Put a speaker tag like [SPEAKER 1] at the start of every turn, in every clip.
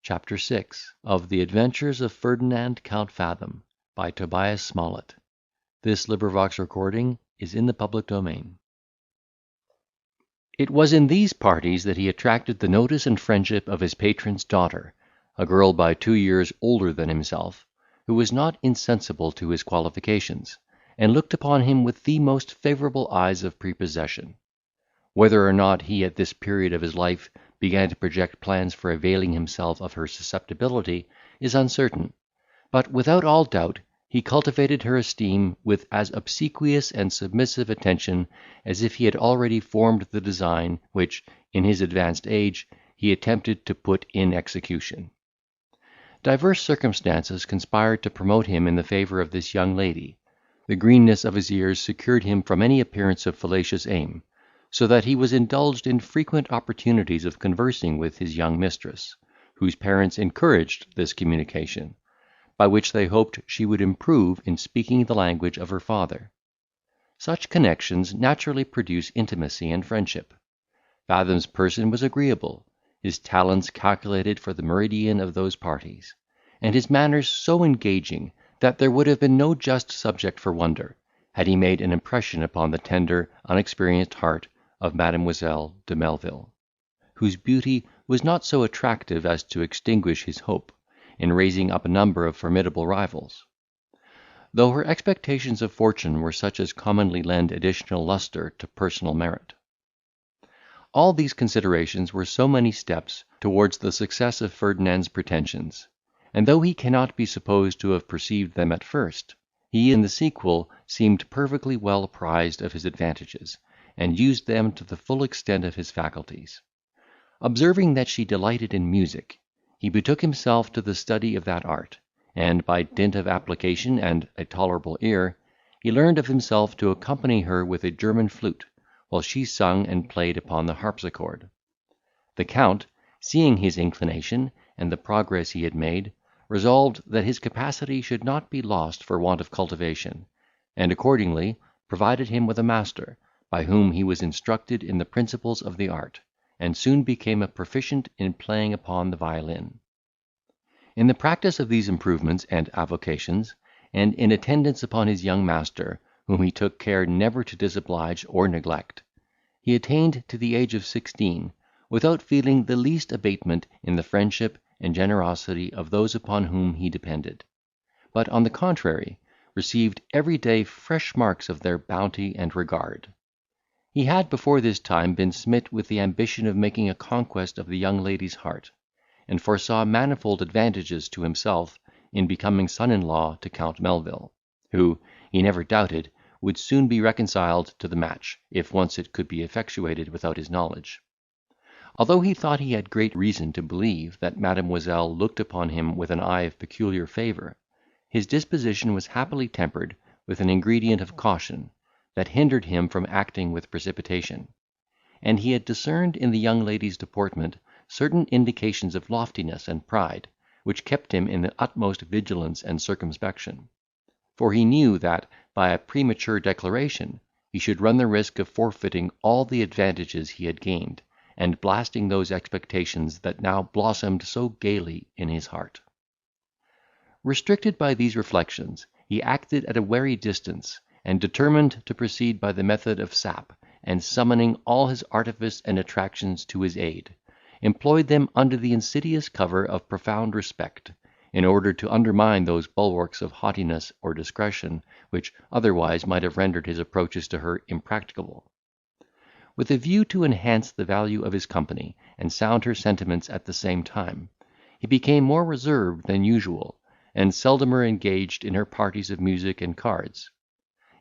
[SPEAKER 1] CHAPTER VI. Of the Adventures of Ferdinand Count Fathom, by Tobias Smollett. This recording is in the public domain. It was in these parties that he attracted the notice and friendship of his patron's daughter, a girl by 2 years older than himself, who was not insensible to his qualifications, and looked upon him with the most favourable eyes of prepossession. Whether or not he at this period of his life began to project plans for availing himself of her susceptibility is uncertain, but without all doubt he cultivated her esteem with as obsequious and submissive attention as if he had already formed the design which, in his advanced age, he attempted to put in execution. Divers circumstances conspired to promote him in the favour of this young lady. The greenness of his ears secured him from any appearance of fallacious aim, so that he was indulged in frequent opportunities of conversing with his young mistress, whose parents encouraged this communication, by which they hoped she would improve in speaking the language of her father. Such connections naturally produce intimacy and friendship. Fathom's person was agreeable, his talents calculated for the meridian of those parties, and his manners so engaging, that there would have been no just subject for wonder, had he made an impression upon the tender, unexperienced heart of Mademoiselle de Melville, whose beauty was not so attractive as to extinguish his hope, in raising up a number of formidable rivals. Though her expectations of fortune were such as commonly lend additional lustre to personal merit. All these considerations were so many steps towards the success of Ferdinand's pretensions, and though he cannot be supposed to have perceived them at first, he in the sequel seemed perfectly well apprised of his advantages, and used them to the full extent of his faculties. Observing that she delighted in music, he betook himself to the study of that art, and, by dint of application and a tolerable ear, he learned of himself to accompany her with a German flute, while she sung and played upon the harpsichord. The Count, seeing his inclination, and the progress he had made, resolved that his capacity should not be lost for want of cultivation, and accordingly provided him with a master, by whom he was instructed in the principles of the art, and soon became a proficient in playing upon the violin. In the practice of these improvements and avocations, and in attendance upon his young master, whom he took care never to disoblige or neglect, he attained to the age of 16, without feeling the least abatement in the friendship and generosity of those upon whom he depended, but, on the contrary, received every day fresh marks of their bounty and regard. He had before this time been smit with the ambition of making a conquest of the young lady's heart, and foresaw manifold advantages to himself in becoming son-in-law to Count Melville, who, he never doubted, would soon be reconciled to the match, if once it could be effectuated without his knowledge. Although he thought he had great reason to believe that Mademoiselle looked upon him with an eye of peculiar favour, his disposition was happily tempered with an ingredient of caution, that hindered him from acting with precipitation; and he had discerned in the young lady's deportment certain indications of loftiness and pride, which kept him in the utmost vigilance and circumspection; for he knew that, by a premature declaration, he should run the risk of forfeiting all the advantages he had gained, and blasting those expectations that now blossomed so gaily in his heart. Restricted by these reflections, he acted at a wary distance, and determined to proceed by the method of sap, and summoning all his artifice and attractions to his aid, employed them under the insidious cover of profound respect, in order to undermine those bulwarks of haughtiness or discretion which otherwise might have rendered his approaches to her impracticable. With a view to enhance the value of his company, and sound her sentiments at the same time, he became more reserved than usual, and seldomer engaged in her parties of music and cards.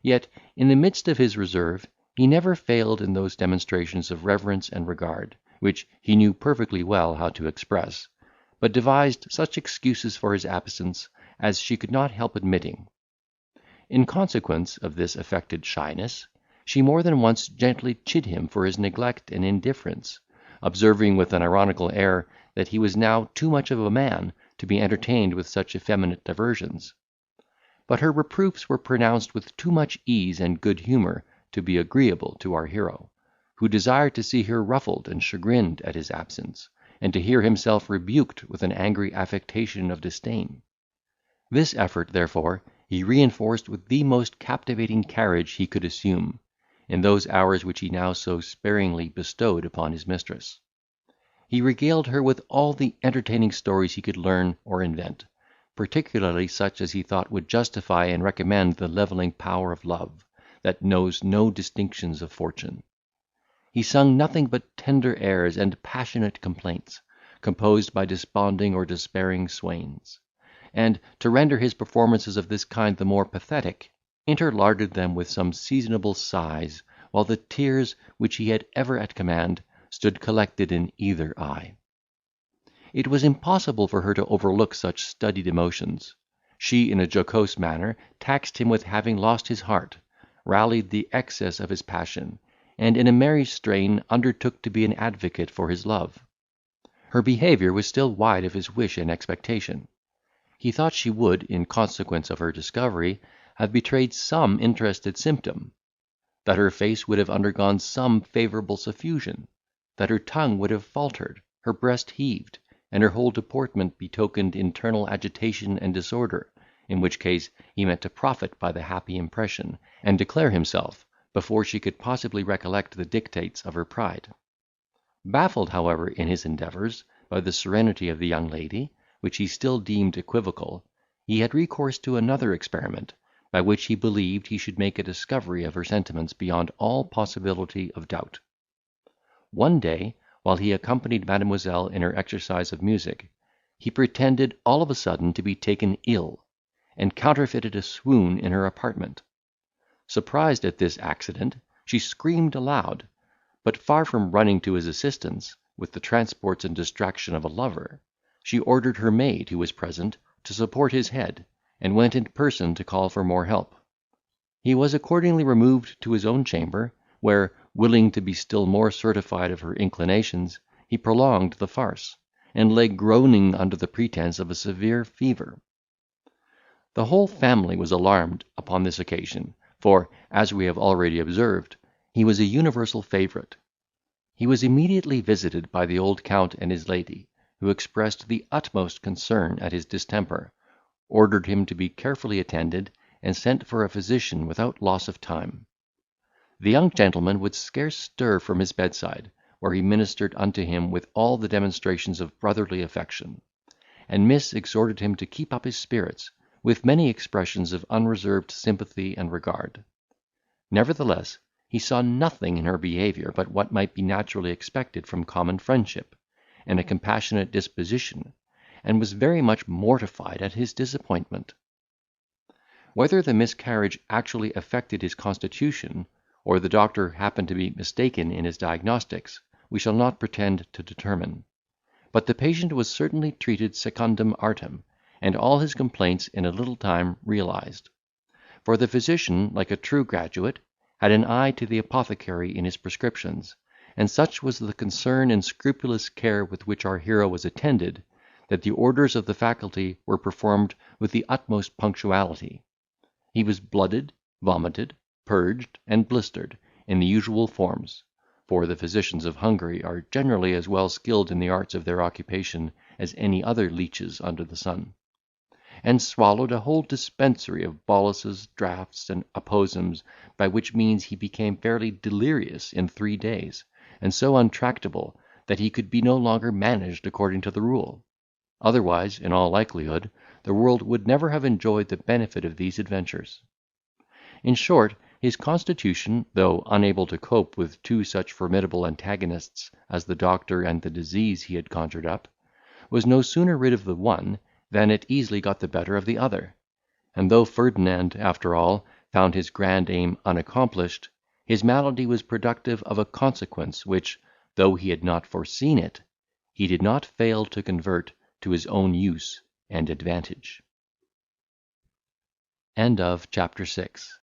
[SPEAKER 1] Yet, in the midst of his reserve, he never failed in those demonstrations of reverence and regard, which he knew perfectly well how to express, but devised such excuses for his absence as she could not help admitting. In consequence of this affected shyness, she more than once gently chid him for his neglect and indifference, observing with an ironical air that he was now too much of a man to be entertained with such effeminate diversions. But her reproofs were pronounced with too much ease and good humour to be agreeable to our hero, who desired to see her ruffled and chagrined at his absence, and to hear himself rebuked with an angry affectation of disdain. This effort, therefore, he reinforced with the most captivating carriage he could assume, in those hours which he now so sparingly bestowed upon his mistress. He regaled her with all the entertaining stories he could learn or invent, particularly such as he thought would justify and recommend the levelling power of love, that knows no distinctions of fortune. He sung nothing but tender airs and passionate complaints, composed by desponding or despairing swains; and, to render his performances of this kind the more pathetic, interlarded them with some seasonable sighs, while the tears, which he had ever at command, stood collected in either eye. It was impossible for her to overlook such studied emotions. She, in a jocose manner, taxed him with having lost his heart, rallied the excess of his passion, and in a merry strain undertook to be an advocate for his love. Her behaviour was still wide of his wish and expectation. He thought she would, in consequence of her discovery, have betrayed some interested symptom; that her face would have undergone some favourable suffusion; that her tongue would have faltered, her breast heaved, and her whole deportment betokened internal agitation and disorder, in which case he meant to profit by the happy impression, and declare himself, before she could possibly recollect the dictates of her pride. Baffled, however, in his endeavours, by the serenity of the young lady, which he still deemed equivocal, he had recourse to another experiment, by which he believed he should make a discovery of her sentiments beyond all possibility of doubt. One day, while he accompanied Mademoiselle in her exercise of music, he pretended all of a sudden to be taken ill, and counterfeited a swoon in her apartment. Surprised at this accident, she screamed aloud; but, far from running to his assistance, with the transports and distraction of a lover, she ordered her maid, who was present, to support his head, and went in person to call for more help. He was accordingly removed to his own chamber, where, willing to be still more certified of her inclinations, he prolonged the farce, and lay groaning under the pretence of a severe fever. The whole family was alarmed upon this occasion, for, as we have already observed, he was a universal favourite. He was immediately visited by the old Count and his lady, who expressed the utmost concern at his distemper, ordered him to be carefully attended, and sent for a physician without loss of time. The young gentleman would scarce stir from his bedside, where he ministered unto him with all the demonstrations of brotherly affection; and Miss exhorted him to keep up his spirits, with many expressions of unreserved sympathy and regard. Nevertheless, he saw nothing in her behaviour but what might be naturally expected from common friendship, and a compassionate disposition, and was very much mortified at his disappointment. Whether the miscarriage actually affected his constitution, or the doctor happened to be mistaken in his diagnostics, we shall not pretend to determine; but the patient was certainly treated secundum artem, and all his complaints in a little time realised; for the physician, like a true graduate, had an eye to the apothecary in his prescriptions, and such was the concern and scrupulous care with which our hero was attended, that the orders of the faculty were performed with the utmost punctuality. He was blooded, vomited, purged, and blistered, in the usual forms, for the physicians of Hungary are generally as well skilled in the arts of their occupation as any other leeches under the sun; and swallowed a whole dispensary of boluses, draughts, and apposums, by which means he became fairly delirious in 3 days, and so untractable, that he could be no longer managed according to the rule. Otherwise, in all likelihood, the world would never have enjoyed the benefit of these adventures. In short, his constitution, though unable to cope with two such formidable antagonists as the doctor and the disease he had conjured up, was no sooner rid of the one, than it easily got the better of the other; and though Ferdinand, after all, found his grand aim unaccomplished, his malady was productive of a consequence which, though he had not foreseen it, he did not fail to convert to his own use and advantage. Chapter 6.